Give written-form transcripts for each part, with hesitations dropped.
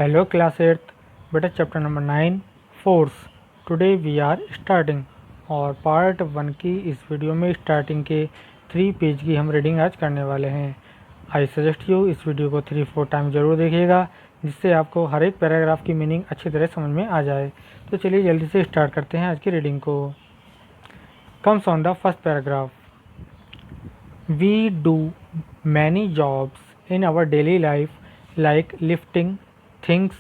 Hello class 8th, बेटा chapter number 9 force. Today we are starting our part 1 की इस video में starting के 3 पेज की हम रीडिंग आज करने वाले हैं। आई सजेस्ट यू इस वीडियो को 3-4 टाइम ज़रूर देखिएगा, जिससे आपको हर एक पैराग्राफ की मीनिंग अच्छी तरह समझ में आ जाए। तो चलिए जल्दी से स्टार्ट करते हैं आज की रीडिंग को। Comes on the first paragraph. We do many jobs in our daily life like lifting things,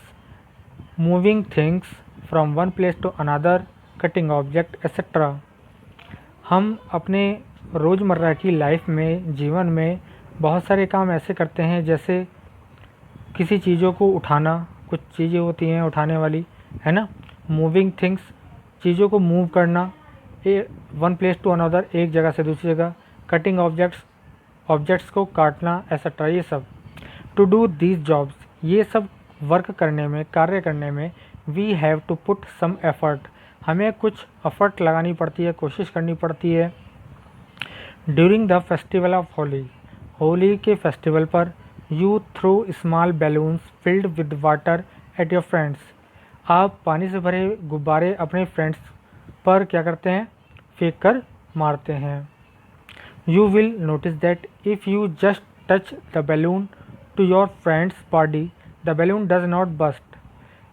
moving things from one place to another, cutting object etc. हम अपने रोज़मर्रा की लाइफ में, जीवन में बहुत सारे काम ऐसे करते हैं, जैसे किसी चीज़ों को उठाना, कुछ चीज़ें होती हैं उठाने वाली, है ना। मूविंग थिंग्स, चीज़ों को मूव करना, वन प्लेस टू अनदर, एक जगह से दूसरी जगह। कटिंग ऑब्जेक्ट्स को काटना एक्सेट्रा, ये सब। टू डू दीज जॉब्स, ये सब वर्क करने में, कार्य करने में, we have to put some effort, हमें कुछ एफर्ट लगानी पड़ती है, कोशिश करनी पड़ती है। During the festival of Holi, Holi के फेस्टिवल पर, you throw small balloons filled with water at your friends, आप पानी से भरे गुब्बारे अपने फ्रेंड्स पर क्या करते हैं, फेंक कर मारते हैं। You will notice that if you just touch the balloon to your friends body the balloon does not burst,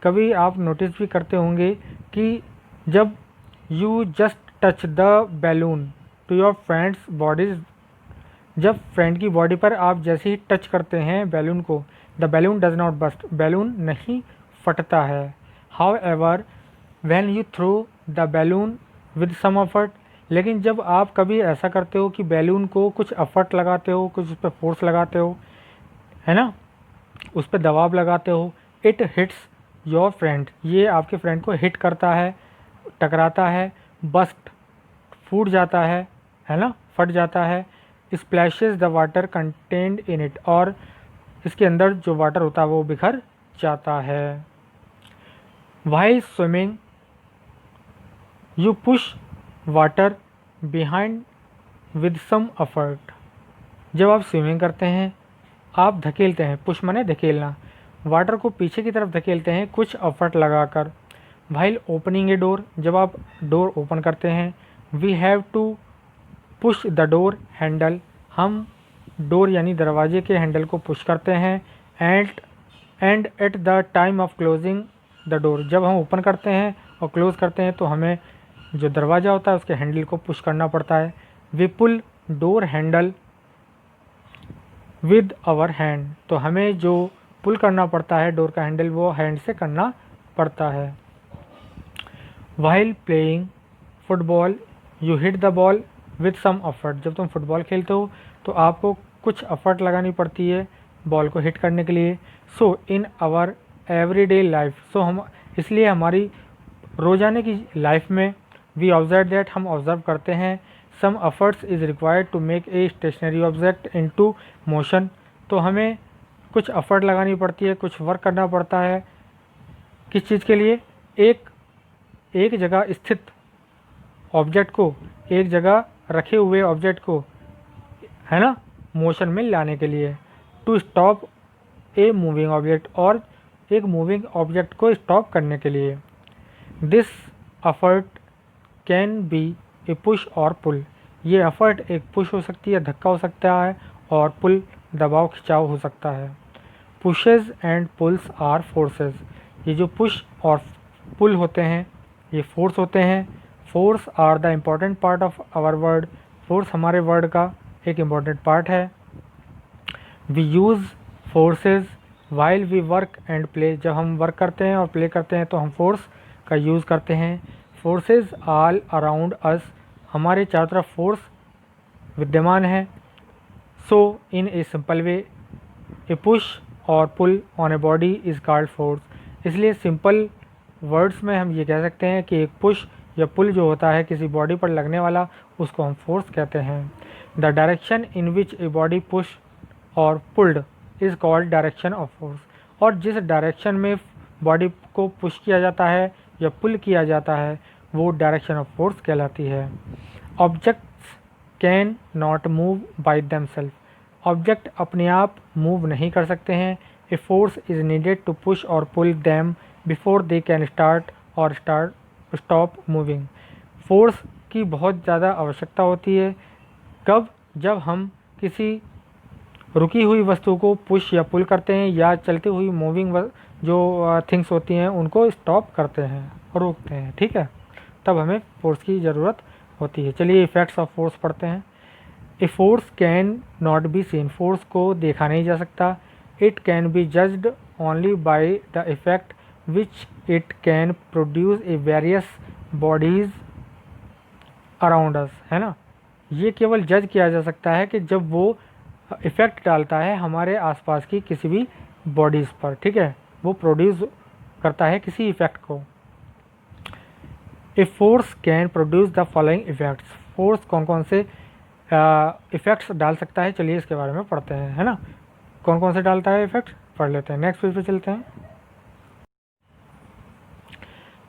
कभी आप नोटिस भी करते होंगे कि जब you just touch the balloon to your friends bodies, जब फ्रेंड की बॉडी पर आप जैसे ही टच करते हैं बैलून को, the balloon does not burst, balloon नहीं फटता है। However when you throw the balloon with some effort, लेकिन जब आप कभी ऐसा करते हो कि बैलून को कुछ एफर्ट लगाते हो, कुछ उस पर फोर्स लगाते हो, है ना, उस पर दबाव लगाते हो, इट हिट्स योर फ्रेंड, ये आपके फ्रेंड को हिट करता है, टकराता है। बस्ट, फूट जाता है ना, फट जाता है। Splashes the water contained in it, और इसके अंदर जो वाटर होता है वो बिखर जाता है। While swimming you push water behind with some effort, जब आप स्विमिंग करते हैं आप धकेलते हैं, पुश माने धकेलना, वाटर को पीछे की तरफ धकेलते हैं कुछ एफर्ट लगाकर। व्हाइल ओपनिंग ए डोर, जब आप डोर ओपन करते हैं, we have to push the door handle, हम डोर यानी दरवाजे के हैंडल को पुश करते हैं। And at the time of closing the door, जब हम ओपन करते हैं और क्लोज करते हैं तो हमें जो दरवाज़ा होता है उसके हैंडल को पुश करना पड़ता है। We pull door handle with our hand, तो हमें जो पुल करना पड़ता है डोर का हैंडल, वो हैंड से करना पड़ता है। While playing football you hit the ball with some effort, जब तुम फुटबॉल खेलते हो तो आपको कुछ एफर्ट लगानी पड़ती है बॉल को हिट करने के लिए। So in our everyday life, so हम इसलिए हमारी रोज़ाना की लाइफ में, वी ऑब्जर्व दैट, हम ऑब्जर्व करते हैं, some efforts is required to make a stationary object into motion, तो हमें कुछ एफर्ट लगानी पड़ती है, कुछ वर्क करना पड़ता है। किस चीज़ के लिए, एक जगह स्थित ऑब्जेक्ट को, एक जगह रखे हुए ऑब्जेक्ट को, है ना, मोशन में लाने के लिए। To stop a moving object, और एक मूविंग ऑब्जेक्ट को स्टॉप करने के लिए। This effort can be a push और पुल, ये एफर्ट एक पुश हो सकती है, धक्का हो सकता है, और पुल दबाव खिंचाव हो सकता है। Pushes and pulls are forces, ये जो पुश और पुल होते हैं ये फोर्स होते हैं। Force are the important part of our word, force हमारे वर्ड का एक इम्पॉर्टेंट पार्ट है। We use forces while we work and play, जब हम वर्क करते हैं और प्ले करते हैं तो हम फोर्स का यूज़ करते हैं। फोर्सेज ऑल अराउंड अस, हमारे चारों तरफ फोर्स विद्यमान है। सो इन a simple way a push और pull on a body is called force, इसलिए सिंपल वर्ड्स में हम ये कह सकते हैं कि एक पुश या पुल जो होता है किसी बॉडी पर लगने वाला, उसको हम फोर्स कहते हैं। The direction in which a body push or pulled is called direction of force, और जिस डायरेक्शन में बॉडी को पुश किया जाता है या पुल किया जाता है वो डायरेक्शन ऑफ फोर्स कहलाती है। Objects can not move by themselves, object अपने आप मूव नहीं कर सकते हैं, a force is needed to push और pull them before they can start or stop moving. Force की बहुत ज़्यादा आवश्यकता होती है कब? जब हम किसी रुकी हुई वस्तु को पुश या पुल करते हैं या चलती हुई मूविंग जो थिंग्स होती हैं उनको स्टॉप करते हैं, रोकते हैं, ठीक है, तब हमें फोर्स की ज़रूरत होती है। चलिए इफ़ेक्ट्स ऑफ फोर्स पढ़ते हैं। A force can not be seen, force को देखा नहीं जा सकता। It can be judged only by the effect which it can produce a various bodies around us, है ना। ये केवल जज किया जा सकता है कि जब वो इफ़ेक्ट डालता है हमारे आसपास की किसी भी बॉडीज़ पर, ठीक है, वो प्रोड्यूस करता है किसी इफ़ेक्ट को। ए force can produce the following effects, force कौन कौन से इफ़ेक्ट्स डाल सकता है, चलिए इसके बारे में पढ़ते हैं, है ना। कौन कौन से डालता है इफ़ेक्ट, पढ़ लेते हैं। नेक्स्ट पेज पे चलते हैं।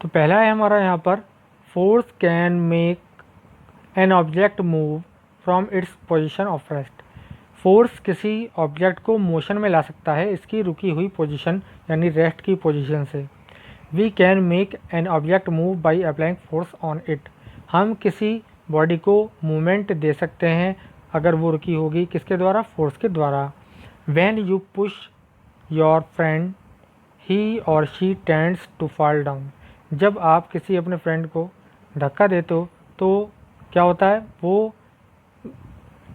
तो पहला है हमारा यहाँ पर, force can make an object move from its position of rest. Force किसी ऑब्जेक्ट को मोशन में ला सकता है इसकी रुकी हुई पोजीशन यानी रेस्ट की पोजीशन से। We can make an object move by applying force on it, हम किसी बॉडी को मूवमेंट दे सकते हैं अगर वो रुकी होगी, किसके द्वारा? फोर्स के द्वारा। When you push your friend he or she tends to fall down, जब आप किसी अपने फ्रेंड को धक्का देते हो तो क्या होता है? वो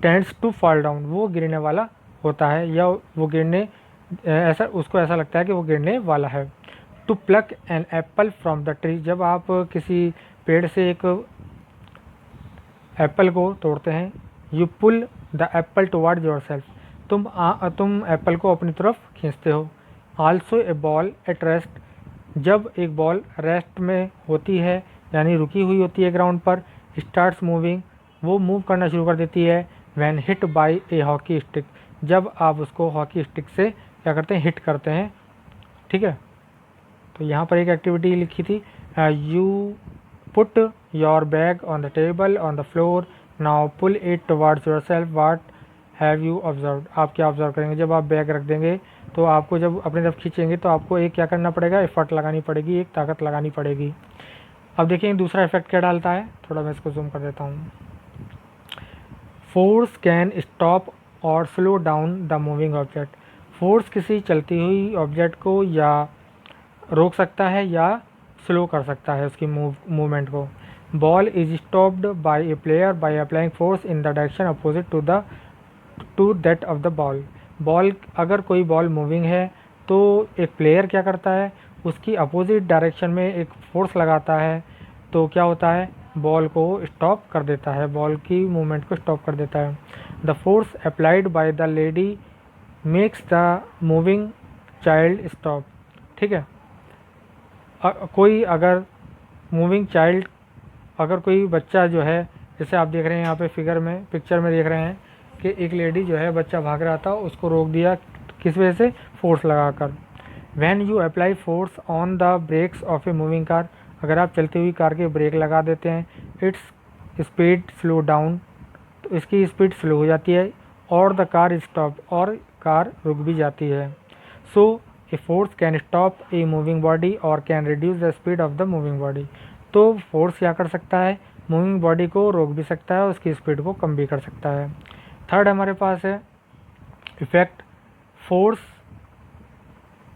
टेंड्स टू फॉल डाउन, वो गिरने वाला होता है या वो गिरने उसको ऐसा लगता है कि वो गिरने वाला है। To pluck an apple from the tree, जब आप किसी पेड़ से एक एप्पल को तोड़ते हैं। You pull the apple toward yourself, तुम एप्पल को अपनी तरफ खींचते हो। Also a ball at rest, जब एक बॉल रेस्ट में होती है यानी रुकी हुई होती है ग्राउंड पर, स्टार्ट्स मूविंग, वो मूव करना शुरू कर देती है। When hit by A hockey stick, जब आप उसको हॉकी स्टिक से क्या करते हैं? हिट करते हैं, ठीक है। तो यहाँ पर एक एक्टिविटी लिखी थी, you put your bag on the table on the floor, now pull it towards yourself, what have you observed. आप क्या ऑब्जर्व करेंगे? जब आप बैग रख देंगे तो आपको जब अपनी तरफ खींचेंगे तो आपको एक क्या करना पड़ेगा? एफर्ट लगानी पड़ेगी, एक ताकत लगानी पड़ेगी। अब देखिए दूसरा इफेक्ट क्या डालता है, थोड़ा मैं इसको जूम कर देता हूँ। फोर्स कैन स्टॉप और slow down the moving object, force किसी चलती हुई ऑब्जेक्ट को या रोक सकता है या स्लो कर सकता है उसकी मूवमेंट को। Ball is stopped by a player by applying force in the direction opposite to that of the ball, ball अगर कोई बॉल मूविंग है तो एक प्लेयर क्या करता है? उसकी अपोजिट डायरेक्शन में एक फोर्स लगाता है, तो क्या होता है? बॉल को स्टॉप कर देता है, बॉल की मूवमेंट को स्टॉप कर देता है। The force applied by the lady makes the moving child stop, ठीक है। कोई अगर मूविंग चाइल्ड, अगर कोई बच्चा जो है, जैसे आप देख रहे हैं यहाँ पे पिक्चर में देख रहे हैं कि एक लेडी जो है, बच्चा भाग रहा था, उसको रोक दिया, किस वजह से? फोर्स लगाकर। When you apply force on the brakes of a moving car, अगर आप चलती हुई कार के ब्रेक लगा देते हैं, इट्स स्पीड स्लो डाउन, तो इसकी स्पीड स्लो हो जाती है, और द कार स्टॉप, और कार रुक भी जाती है। So a force can stop a moving body or can reduce the speed of the moving body, तो फोर्स क्या कर सकता है? मूविंग बॉडी को रोक भी सकता है, उसकी स्पीड को कम भी कर सकता है। थर्ड हमारे पास है effect, force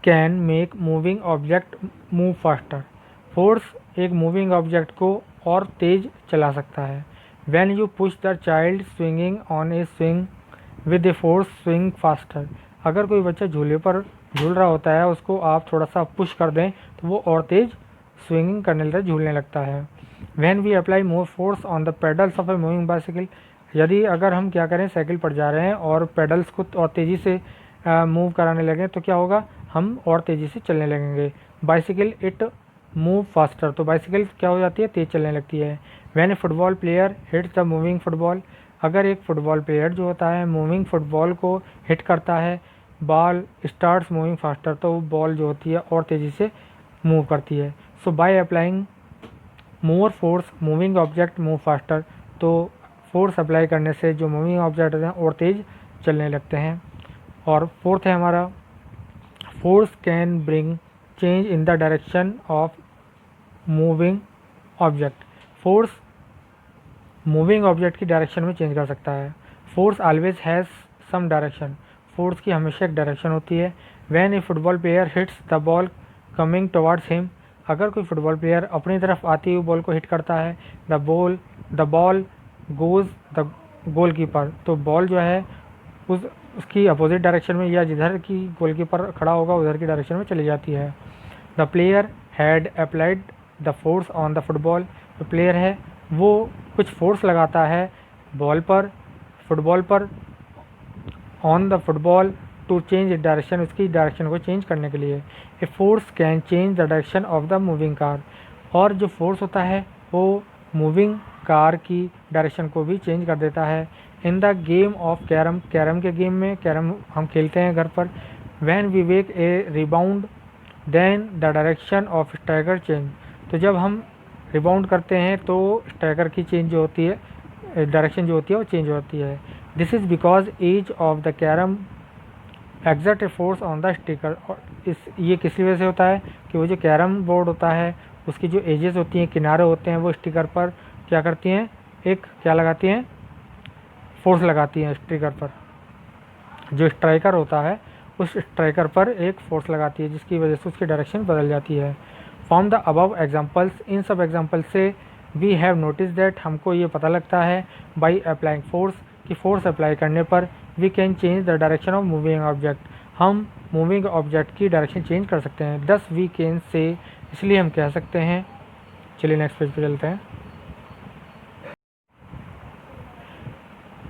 can make moving object move faster, force एक मूविंग ऑब्जेक्ट को और तेज चला सकता है। When you push the child swinging on A swing with a force swing faster, अगर कोई बच्चा झूले पर झूल रहा होता है, उसको आप थोड़ा सा पुश कर दें तो वो और तेज स्विंगिंग करने लगता है, झूलने लगता है। When we apply more force on the pedals of a moving bicycle, यदि अगर हम क्या करें, साइकिल पर जा रहे हैं और पेडल्स को और तेज़ी से मूव कराने लगें तो क्या होगा? हम और तेज़ी से चलने लगेंगे। बाइसिकल इट मूव फास्टर, तो बाइसिकल क्या हो जाती है? तेज़ चलने लगती है। When a football player hits the moving football, अगर एक फुटबॉल प्लेयर जो होता है मूविंग फुटबॉल को हिट करता है, बॉल स्टार्ट्स मूविंग फास्टर, तो वो बॉल जो होती है और तेज़ी से मूव करती है। So by applying more force moving object move faster, तो फोर्स अप्लाई करने से जो मूविंग ऑब्जेक्ट हैं और तेज़ चलने लगते हैं। और फोर्थ है हमारा force can bring change in the direction of moving object. Force moving object की डायरेक्शन में चेंज कर सकता है। Force always has some direction. Force की हमेशा एक डायरेक्शन होती है। When a football player hits the ball coming towards him, अगर कोई फुटबॉल प्लेयर अपनी तरफ आती हुई बॉल को हिट करता है, the ball goes the goalkeeper, तो बॉल जो है उसकी अपोजिट डायरेक्शन में या जिधर की गोलकीपर खड़ा होगा उधर की डायरेक्शन में चली जाती है। The player had applied the force on the football, जो प्लेयर है वो कुछ फोर्स लगाता है फुटबॉल पर on the football to change direction, उसकी डायरेक्शन को चेंज करने के लिए। A force can change the direction of the moving car, और जो फोर्स होता है वो मूविंग कार की डायरेक्शन को भी चेंज कर देता है। In the game of carrom, carrom के गेम में, कैरम हम खेलते हैं घर पर, when we make a rebound then the direction of striker change, तो जब हम रिबाउंड करते हैं तो स्ट्राइकर की चेंज जो होती है, डायरेक्शन जो होती है वो चेंज होती है। This is because edge of the carrom exert a force on the sticker, ये किस वजह से होता है कि वो जो कैरम बोर्ड होता है उसकी जो एजेस होती हैं, किनारे होते हैं, वो स्टिकर पर क्या करती हैं, एक क्या लगाती हैं, फोर्स लगाती हैं स्टिकर पर। जो स्ट्राइकर होता है उस स्ट्राइकर पर एक फोर्स लगाती है जिसकी वजह से उसकी डायरेक्शन बदल जाती है। फ्रॉम द अबव एग्जाम्पल्स, इन सब एग्जाम्पल से वी हैव नोटिस दैट, हमको ये पता लगता है बाई अप्लाइंग फोर्स, कि फोर्स अप्लाई करने पर we can change the direction of moving object, हम मूविंग ऑब्जेक्ट की डायरेक्शन चेंज कर सकते हैं। दस वी कैन से, इसलिए हम कह सकते हैं, चलिए नेक्स्ट पेज पे चलते हैं।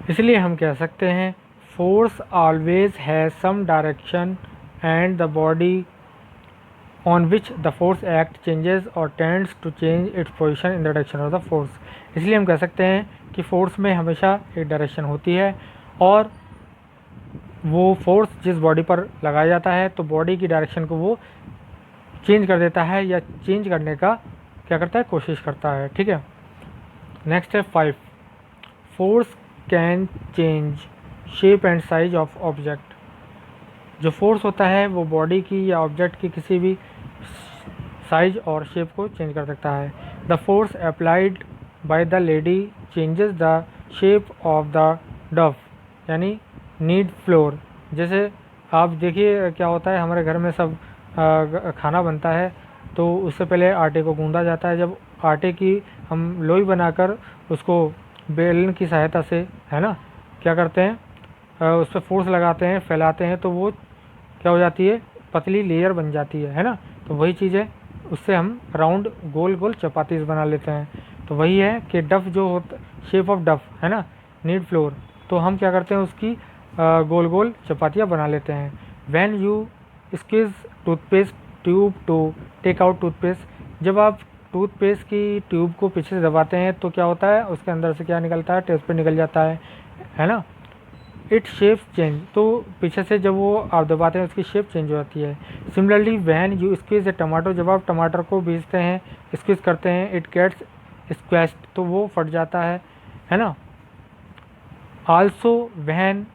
इसलिए हम कह सकते हैं force always has some direction and the body on which the force act changes or tends to change its position in the direction of the force. इसलिए हम कह सकते हैं कि फोर्स में हमेशा एक डायरेक्शन होती है और वो फोर्स जिस बॉडी पर लगाया जाता है तो बॉडी की डायरेक्शन को वो चेंज कर देता है या चेंज करने का क्या करता है, कोशिश करता है। ठीक है, नेक्स्ट है 5, force can change shape and size of object. जो फोर्स होता है वो बॉडी की या ऑब्जेक्ट की किसी भी साइज और शेप को चेंज कर सकता है। The force applied by the lady changes the shape of the डफ, यानी नीड फ्लोर। जैसे आप देखिए क्या होता है, हमारे घर में सब खाना बनता है तो उससे पहले आटे को गूंदा जाता है। जब आटे की हम लोई बनाकर उसको बेलन की सहायता से, है ना, क्या करते हैं, उस पर फोर्स लगाते हैं, फैलाते हैं, तो वो क्या हो जाती है, पतली लेयर बन जाती है ना। तो वही चीज़ है, उससे हम राउंड गोल गोल चपातीस बना लेते हैं। तो वही है कि डफ जो होता, शेप ऑफ डफ, है ना, नीड फ्लोर, तो हम क्या करते हैं, उसकी गोल गोल चपातियाँ बना लेते हैं। When you squeeze toothpaste tube to take out toothpaste, जब आप टूथपेस्ट की ट्यूब को पीछे से दबाते हैं तो क्या होता है, उसके अंदर से क्या निकलता है, टूथपेस्ट निकल जाता है ना। इट शेप चेंज, तो पीछे से जब वो आप दबाते हैं उसकी शेप चेंज हो जाती है। Similarly when you squeeze A tomato, जब आप टमाटर को बीजते हैं, स्क्वीज करते हैं, इट गेट्स स्क्वैश्ड, तो वो फट जाता है ना। Also when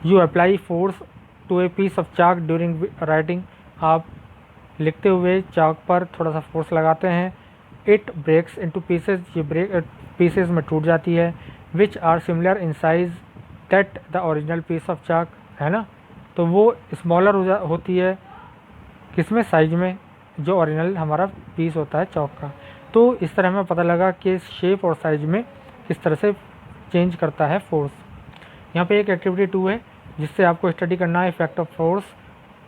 you apply force to a piece of chalk during writing, आप लिखते हुए चाक पर थोड़ा सा फोर्स लगाते हैं, इट ब्रेक्स इनटू पीसेस, ये ब्रेक पीसेस में टूट जाती है। Which are similar in size that the original piece of chalk, है ना, तो वो स्मॉलर होती है किसमें, साइज में, जो ओरिजिनल हमारा पीस होता है चौक का। तो इस तरह हमें पता लगा कि शेप और साइज में किस तरह से चेंज करता है फोर्स। यहाँ पे एक एक्टिविटी 2 है जिससे आपको स्टडी करना है effect of force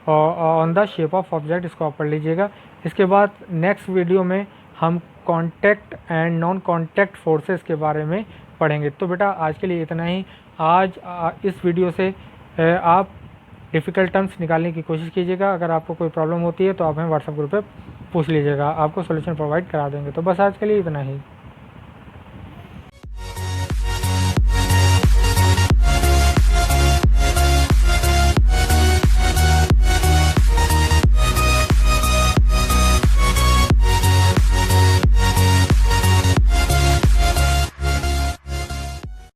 on the shape of object, इसको आप पढ़ लीजिएगा। इसके बाद नेक्स्ट वीडियो में हम contact and non contact forces के बारे में पढ़ेंगे। तो बेटा आज के लिए इतना ही। आज इस वीडियो से आप डिफ़िकल्ट टर्म्स निकालने की कोशिश कीजिएगा। अगर आपको कोई प्रॉब्लम होती है तो आप हमें व्हाट्सएप ग्रुप पे पूछ लीजिएगा, आपको सॉल्यूशन प्रोवाइड करा देंगे। तो बस आज के लिए इतना ही।